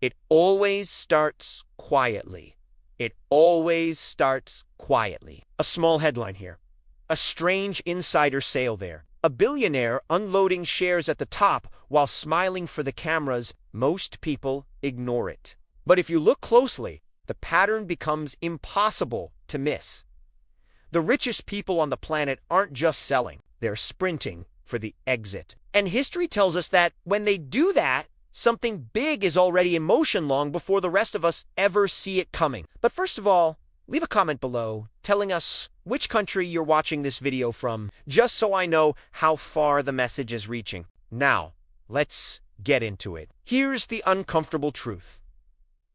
It always starts quietly. It always starts quietly. A small headline here. A strange insider sale there. A billionaire unloading shares at the top while smiling for the cameras. Most people ignore it. But if you look closely, the pattern becomes impossible to miss. The richest people on the planet aren't just selling, they're sprinting for the exit. And history tells us that when they do that, something big is already in motion long before the rest of us ever see it coming. But first of all, leave a comment below telling us which country you're watching this video from, just so I know how far the message is reaching. Now, let's get into it. Here's the uncomfortable truth.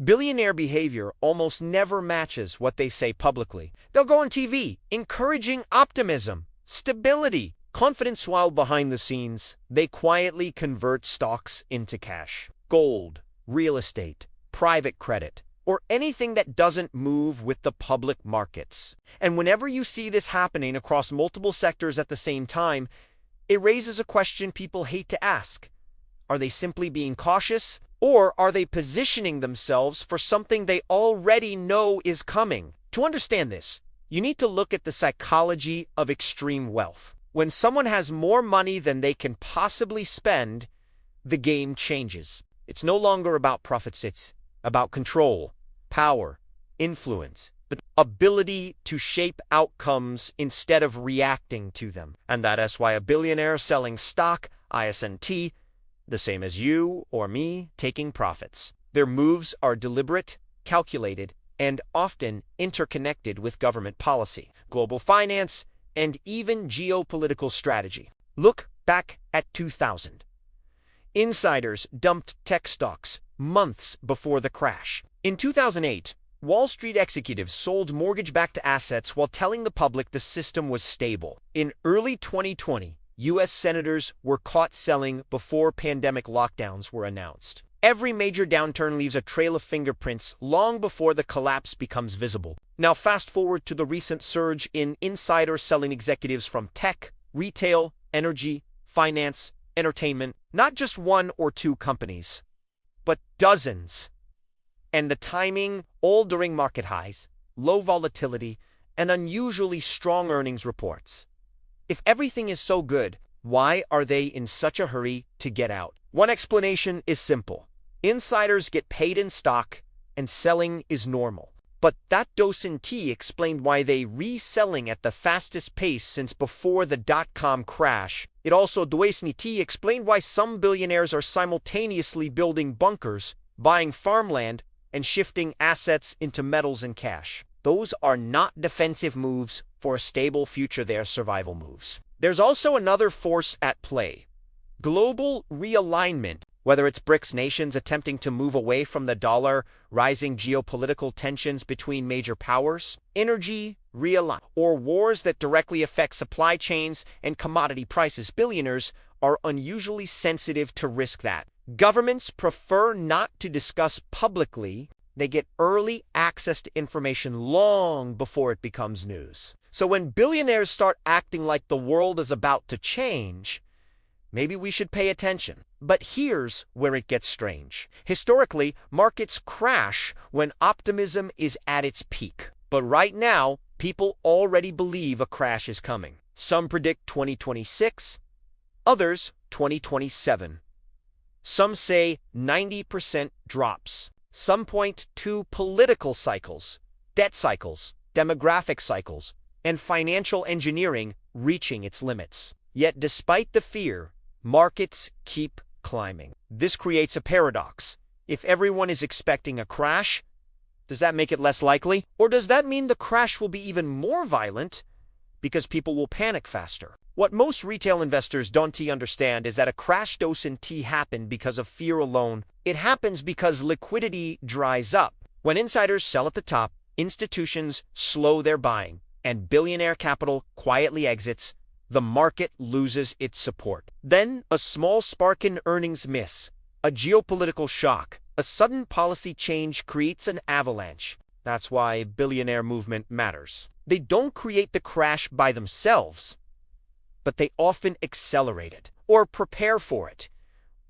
Billionaire behavior almost never matches what they say publicly. They'll go on TV, encouraging optimism, stability, confidence, while behind the scenes, they quietly convert stocks into cash. Gold, real estate, private credit, or anything that doesn't move with the public markets. And whenever you see this happening across multiple sectors at the same time, it raises a question people hate to ask. Are they simply being cautious? Or are they positioning themselves for something they already know is coming? To understand this, you need to look at the psychology of extreme wealth. When someone has more money than they can possibly spend, the game changes. It's no longer about profits, it's about control, power, influence, the ability to shape outcomes instead of reacting to them. And that is why a billionaire selling stock, ISNT, the same as you or me taking profits. Their moves are deliberate, calculated, and often interconnected with government policy, global finance, and even geopolitical strategy. Look back at 2000. Insiders dumped tech stocks months before the crash. In 2008, Wall Street executives sold mortgage-backed assets while telling the public the system was stable. In early 2020, U.S. senators were caught selling before pandemic lockdowns were announced. Every major downturn leaves a trail of fingerprints long before the collapse becomes visible. Now fast forward to the recent surge in insider selling executives from tech, retail, energy, finance, entertainment, not just one or two companies, but dozens. And the timing, all during market highs, low volatility, and unusually strong earnings reports. If everything is so good, why are they in such a hurry to get out? One explanation is simple. Insiders get paid in stock, and selling is normal. But that doesn't explain why they reselling at the fastest pace since before the dot-com crash. It also doesn't explain why some billionaires are simultaneously building bunkers, buying farmland, and shifting assets into metals and cash. Those are not defensive moves for a stable future, they're survival moves. There's also another force at play. Global realignment. Whether it's BRICS nations attempting to move away from the dollar, rising geopolitical tensions between major powers, energy realignment, or wars that directly affect supply chains and commodity prices, billionaires are unusually sensitive to risk that. Governments prefer not to discuss publicly. They get early access to information long before it becomes news. So when billionaires start acting like the world is about to change, maybe we should pay attention. But here's where it gets strange. Historically, markets crash when optimism is at its peak. But right now, people already believe a crash is coming. Some predict 2026, others 2027. Some say 90% drops. Some point to political cycles, debt cycles, demographic cycles, and financial engineering reaching its limits. Yet despite the fear, markets keep climbing. This creates a paradox. If everyone is expecting a crash, does that make it less likely? Or does that mean the crash will be even more violent because people will panic faster? What most retail investors don't understand is that a crash doesn't happen because of fear alone. It happens because liquidity dries up. When insiders sell at the top, institutions slow their buying, and billionaire capital quietly exits. The market loses its support. Then a small spark in earnings miss, a geopolitical shock, a sudden policy change creates an avalanche. That's why billionaire movement matters. They don't create the crash by themselves, but they often accelerate it, or prepare for it,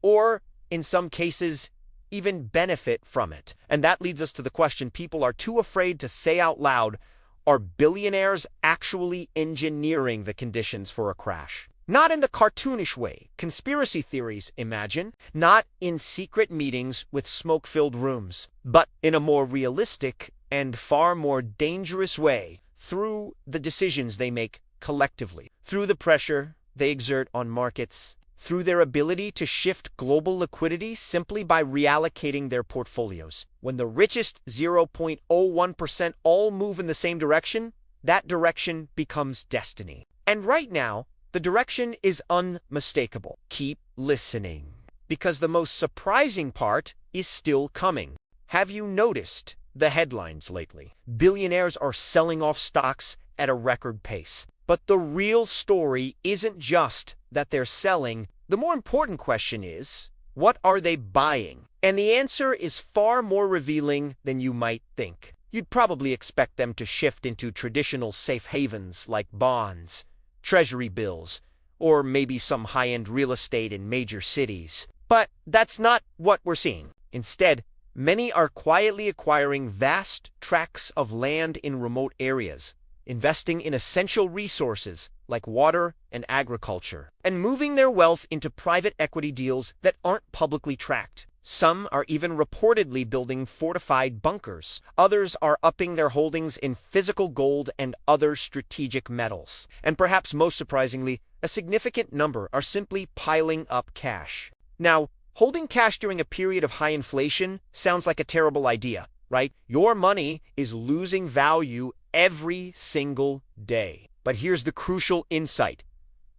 or, in some cases, even benefit from it. And that leads us to the question people are too afraid to say out loud, are billionaires actually engineering the conditions for a crash? Not in the cartoonish way, conspiracy theories imagine, not in secret meetings with smoke-filled rooms, but in a more realistic and far more dangerous way, through the decisions they make collectively, through the pressure they exert on markets, through their ability to shift global liquidity simply by reallocating their portfolios. When the richest 0.01% all move in the same direction, that direction becomes destiny. And right now, the direction is unmistakable. Keep listening, because the most surprising part is still coming. Have you noticed the headlines lately? Billionaires are selling off stocks at a record pace. But the real story isn't just that they're selling. The more important question is, what are they buying? And the answer is far more revealing than you might think. You'd probably expect them to shift into traditional safe havens like bonds, treasury bills, or maybe some high-end real estate in major cities. But that's not what we're seeing. Instead, many are quietly acquiring vast tracts of land in remote areas, investing in essential resources like water and agriculture, and moving their wealth into private equity deals that aren't publicly tracked. Some are even reportedly building fortified bunkers. Others are upping their holdings in physical gold and other strategic metals. And perhaps most surprisingly, a significant number are simply piling up cash. Now, holding cash during a period of high inflation sounds like a terrible idea, right? Your money is losing value every single day. But here's the crucial insight.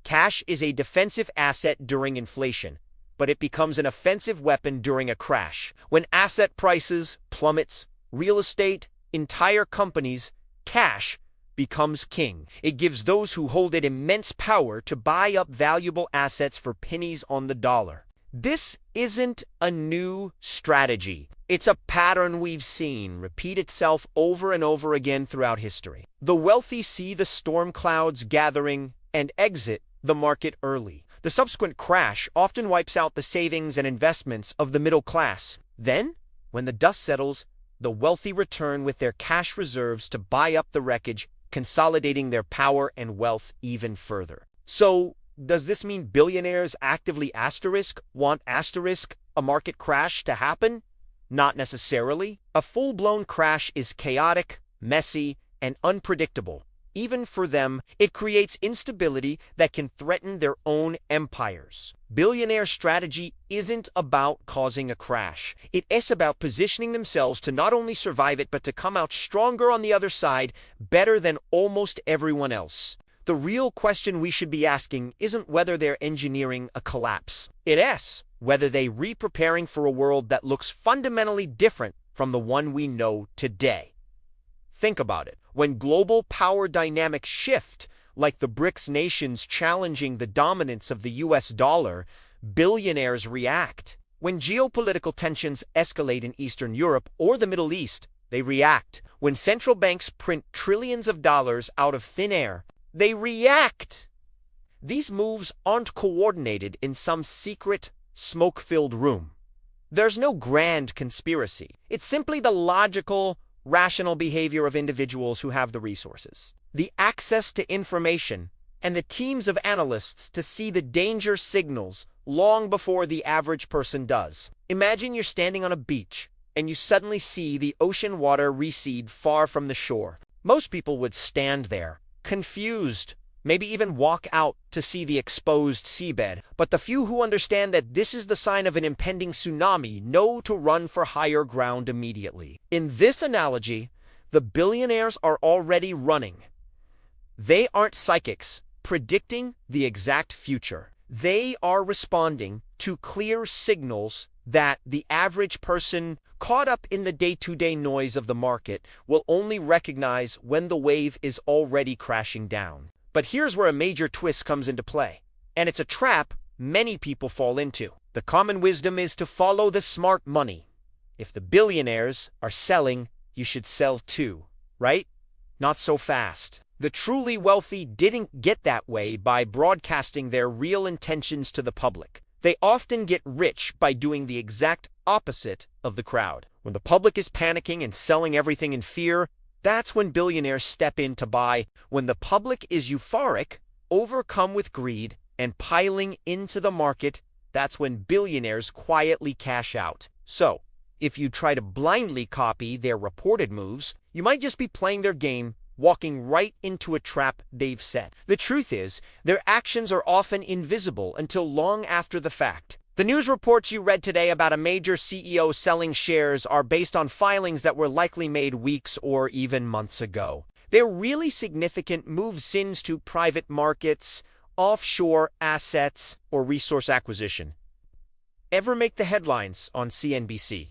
Cash is a defensive asset during inflation, but it becomes an offensive weapon during a crash. When asset prices plummets, real estate, entire companies, cash becomes king. It gives those who hold it immense power to buy up valuable assets for pennies on the dollar. This isn't a new strategy. It's a pattern we've seen repeat itself over and over again throughout history. The wealthy see the storm clouds gathering and exit the market early. The subsequent crash often wipes out the savings and investments of the middle class. Then, when the dust settles, the wealthy return with their cash reserves to buy up the wreckage, consolidating their power and wealth even further. So, does this mean billionaires actively want a market crash to happen? Not necessarily. A full-blown crash is chaotic, messy, and unpredictable. Even for them, it creates instability that can threaten their own empires. Billionaire strategy isn't about causing a crash. It is about positioning themselves to not only survive it, but to come out stronger on the other side, better than almost everyone else. The real question we should be asking isn't whether they're engineering a collapse. It is whether they're re-preparing for a world that looks fundamentally different from the one we know today. Think about it. When global power dynamics shift, like the BRICS nations challenging the dominance of the US dollar, billionaires react. When geopolitical tensions escalate in Eastern Europe or the Middle East, they react. When central banks print trillions of dollars out of thin air, they react. These moves aren't coordinated in some secret, smoke-filled room. There's no grand conspiracy. It's simply the logical, rational behavior of individuals who have the resources, the access to information, and the teams of analysts to see the danger signals long before the average person does. Imagine you're standing on a beach and you suddenly see the ocean water recede far from the shore. Most people would stand there, confused, maybe even walk out to see the exposed seabed. But the few who understand that this is the sign of an impending tsunami know to run for higher ground immediately. In this analogy, the billionaires are already running. They aren't psychics predicting the exact future. They are responding to clear signals that the average person caught up in the day-to-day noise of the market will only recognize when the wave is already crashing down. But here's where a major twist comes into play, and it's a trap many people fall into. The common wisdom is to follow the smart money. If the billionaires are selling, you should sell too, right? Not so fast. The truly wealthy didn't get that way by broadcasting their real intentions to the public. They often get rich by doing the exact opposite of the crowd. When the public is panicking and selling everything in fear, that's when billionaires step in to buy. When the public is euphoric, overcome with greed, and piling into the market, that's when billionaires quietly cash out. So, if you try to blindly copy their reported moves, you might just be playing their game, walking right into a trap they've set. The truth is, their actions are often invisible until long after the fact. The news reports you read today about a major CEO selling shares are based on filings that were likely made weeks or even months ago. They're really significant moves into private markets, offshore assets, or resource acquisition. Ever make the headlines on CNBC?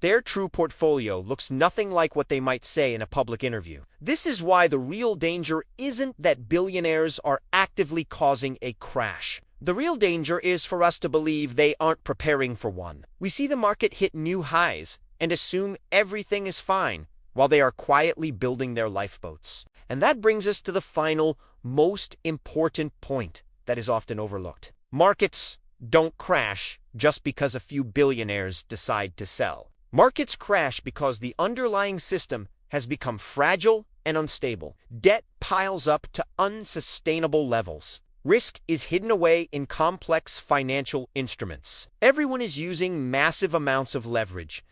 Their true portfolio looks nothing like what they might say in a public interview. This is why the real danger isn't that billionaires are actively causing a crash. The real danger is for us to believe they aren't preparing for one. We see the market hit new highs and assume everything is fine while they are quietly building their lifeboats. And that brings us to the final, most important point that is often overlooked. Markets don't crash just because a few billionaires decide to sell. Markets crash because the underlying system has become fragile and unstable. Debt piles up to unsustainable levels. Risk is hidden away in complex financial instruments. Everyone is using massive amounts of leverage,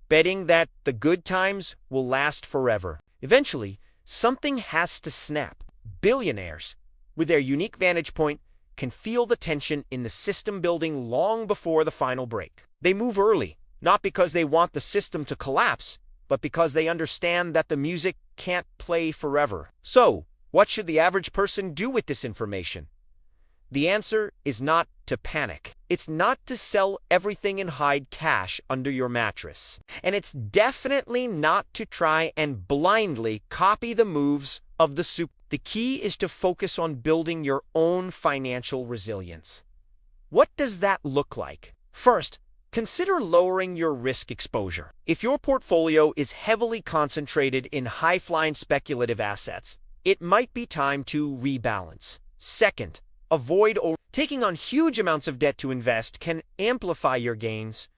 betting that the good times will last forever. Eventually, something has to snap. Billionaires, with their unique vantage point, can feel the tension in the system building long before the final break. They move early, not because they want the system to collapse, but because they understand that the music can't play forever. So, what should the average person do with this information? The answer is not to panic. It's not to sell everything and hide cash under your mattress. And it's definitely not to try and blindly copy the moves of the super. The key is to focus on building your own financial resilience. What does that look like? First, consider lowering your risk exposure. If your portfolio is heavily concentrated in high-flying speculative assets, it might be time to rebalance. Second, avoid taking on huge amounts of debt to invest can amplify your gains,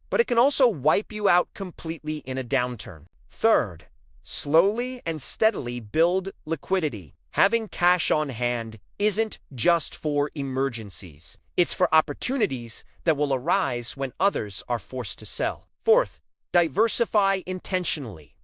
but it can also wipe you out completely in a downturn. Third, slowly and steadily build liquidity. Having cash on hand isn't just for emergencies. It's for opportunities that will arise when others are forced to sell. Fourth, diversify intentionally.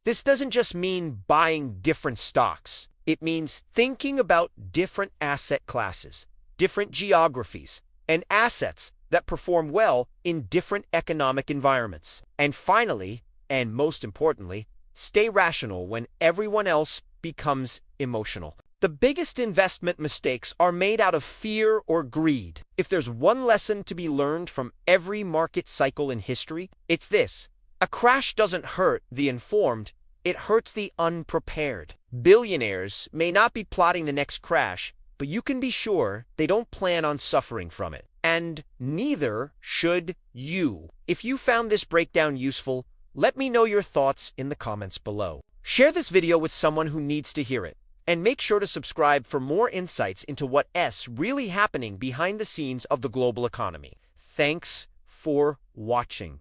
This doesn't just mean buying different stocks. It means thinking about different asset classes, different geographies, and assets that perform well in different economic environments. And finally, and most importantly, stay rational when everyone else becomes emotional. The biggest investment mistakes are made out of fear or greed. If there's one lesson to be learned from every market cycle in history, it's this: a crash doesn't hurt the informed, it hurts the unprepared. Billionaires may not be plotting the next crash, but you can be sure they don't plan on suffering from it. And neither should you. If you found this breakdown useful, let me know your thoughts in the comments below. Share this video with someone who needs to hear it. And make sure to subscribe for more insights into what's really happening behind the scenes of the global economy. Thanks for watching.